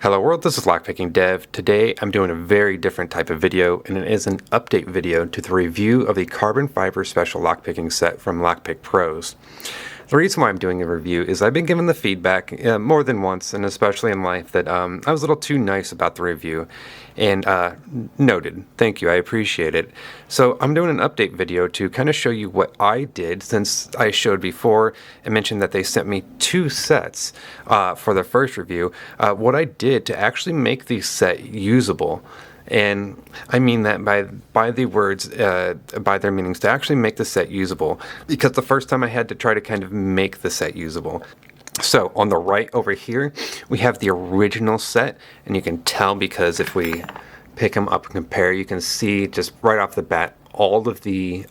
Hello world, this is Lockpicking Dev. Today I'm doing a very different type of video, and it is an update video to the review of the carbon fiber special lockpicking set from LockpickPros. The reason why I'm doing a review is I've been given the feedback more than once, and especially in life, that I was a little too nice about the review. And noted. Thank you. I appreciate it. So I'm doing an update video to kind of show you what I did, since I showed before and mentioned that they sent me 2 sets for the first review. What I did to actually make the set usable. And I mean that by the words, by their meanings, to actually make the set usable. Because the first time I had to try to kind of make the set usable. So on the right over here, we have the original set, and you can tell because if we pick them up and compare, you can see just right off the bat, all of the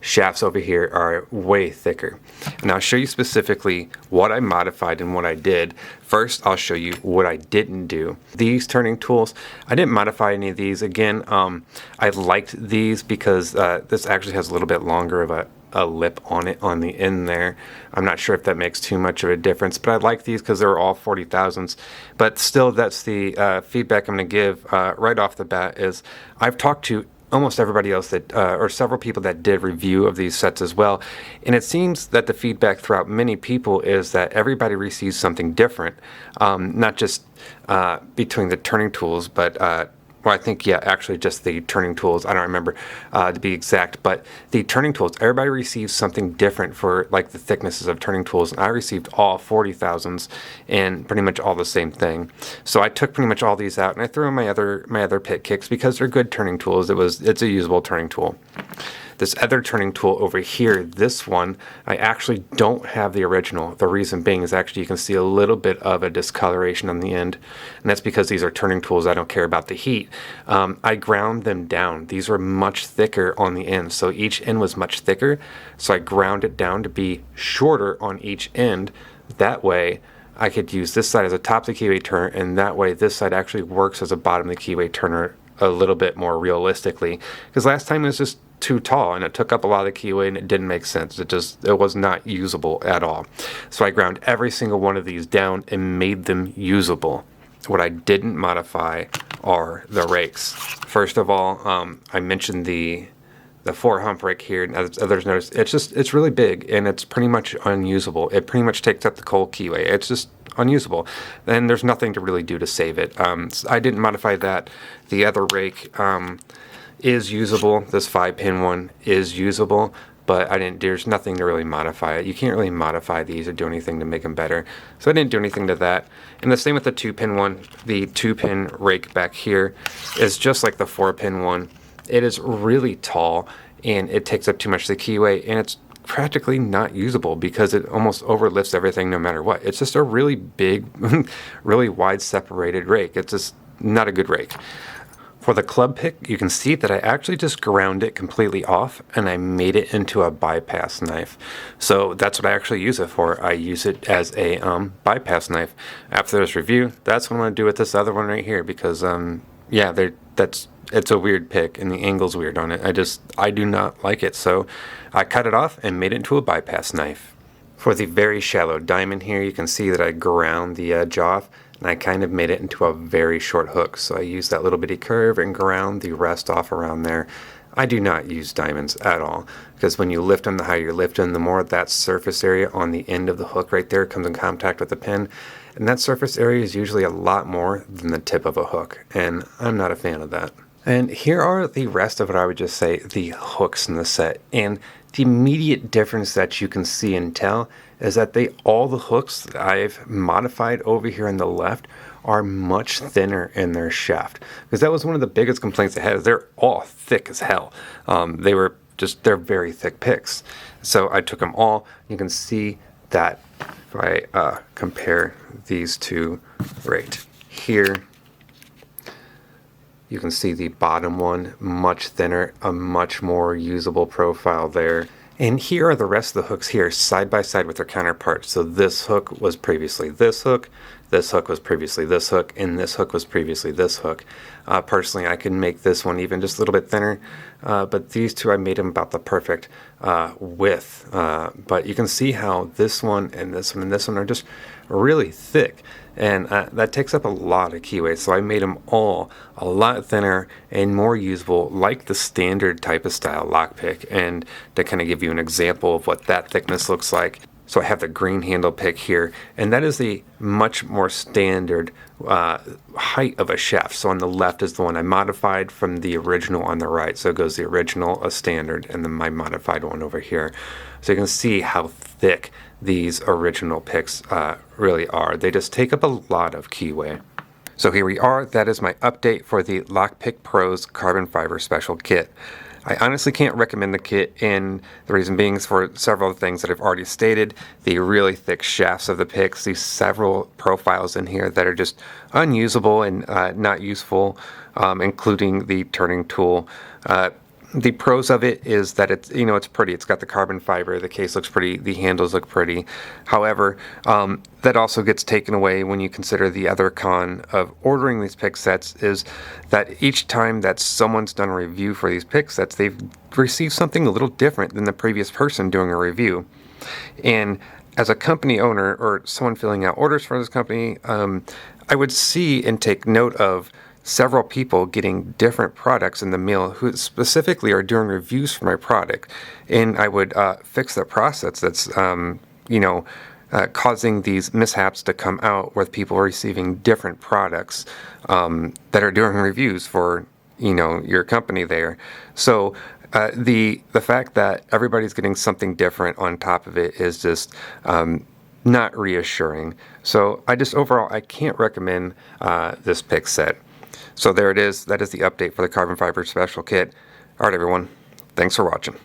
shafts over here are way thicker. And I'll show you specifically what I modified and what I did. First, I'll show you what I didn't do. These turning tools, I didn't modify any of these. Again, I liked these because this actually has a little bit longer of a lip on it on the end there. I'm not sure if that makes too much of a difference, but I like these because they're all 40,000s. But still, that's the feedback I'm going to give right off the bat. Is I've talked to almost everybody else that, or several people that did review of these sets as well. And it seems that the feedback throughout many people is that everybody receives something different, not just between the turning tools, but well, I think, yeah, actually just the turning tools. I don't remember to be exact, but the turning tools, everybody receives something different for like the thicknesses of turning tools. And I received all 40,000s and pretty much all the same thing. So I took pretty much all these out and I threw in my other pit kicks because they're good turning tools. It's a usable turning tool. This other turning tool over here, this one, I actually don't have the original. The reason being is actually you can see a little bit of a discoloration on the end, and that's because these are turning tools. I don't care about the heat. I ground them down. These were much thicker on the end, so each end was much thicker, so I ground it down to be shorter on each end. That way, I could use this side as a top of the keyway turner, and that way this side actually works as a bottom of the keyway turner a little bit more realistically. Because last time it was just too tall and it took up a lot of the keyway and it didn't make sense. It was not usable at all. So I ground every single one of these down and made them usable. What I didn't modify are the rakes. First of all, I mentioned the 4-hump rake here, and as others noticed, it's really big and it's pretty much unusable. It pretty much takes up the whole keyway. It's just unusable, and there's nothing to really do to save it. So I didn't modify that. The other rake is usable. This 5-pin one is usable, but there's nothing to really modify it. You can't really modify these or do anything to make them better. So I didn't do anything to that. And the same with the 2-pin one. The 2-pin rake back here is just like the 4-pin one. It is really tall and it takes up too much of the keyway, and it's practically not usable because it almost overlifts everything no matter what. It's just a really big, really wide separated rake. It's just not a good rake. For the club pick, you can see that I actually just ground it completely off and I made it into a bypass knife. So that's what I actually use it for. I use it as a bypass knife. After this review, that's what I'm going to do with this other one right here because, yeah, it's a weird pick and the angle's weird on it. I do not like it. So I cut it off and made it into a bypass knife. For the very shallow diamond here, you can see that I ground the edge off and I kind of made it into a very short hook. So I used that little bitty curve and ground the rest off around there. I do not use diamonds at all because when you lift them, the higher you lift them, the more that surface area on the end of the hook right there comes in contact with the pin. And that surface area is usually a lot more than the tip of a hook. And I'm not a fan of that. And here are the rest of what I would just say the hooks in the set. And the immediate difference that you can see and tell is that all the hooks that I've modified over here on the left are much thinner in their shaft. Because that was one of the biggest complaints I had, is they're all thick as hell. They're very thick picks. So I took them all. You can see that if I compare these two right here, you can see the bottom one much thinner, a much more usable profile there. And here are the rest of the hooks here side by side with their counterparts. So this hook was previously this hook, this hook was previously this hook, and this hook was previously this hook. Personally, I can make this one even just a little bit thinner, but these two I made them about the perfect width. But you can see how this one and this one and this one are just really thick, and that takes up a lot of keyway. So I made them all a lot thinner and more usable, like the standard type of style lockpick. And to kind of give you an example of what that thickness looks like, so I have the green handle pick here, and that is the much more standard height of a shaft. So on the left is the one I modified from the original on the right. So it goes the original, a standard, and then my modified one over here. So you can see how thick these original picks really are. They just take up a lot of keyway. So here we are. That is my update for the LockpickPros Carbon Fiber Special Kit. I honestly can't recommend the kit, and the reason being is for several things that I've already stated. The really thick shafts of the picks, these several profiles in here that are just unusable and not useful, including the turning tool. The pros of it is that it's, it's pretty. It's got the carbon fiber, the case looks pretty, the handles look pretty. However, that also gets taken away when you consider the other con of ordering these pick sets, is that each time that someone's done a review for these pick sets, they've received something a little different than the previous person doing a review. And as a company owner or someone filling out orders for this company, I would see and take note of several people getting different products in the mail who specifically are doing reviews for my product, and I would fix the process that's causing these mishaps to come out with people receiving different products that are doing reviews for your company there. So the fact that everybody's getting something different on top of it is just not reassuring. So overall I can't recommend this pick set. So there it is. That is the update for the Carbon Fiber Special Kit. All right, everyone. Thanks for watching.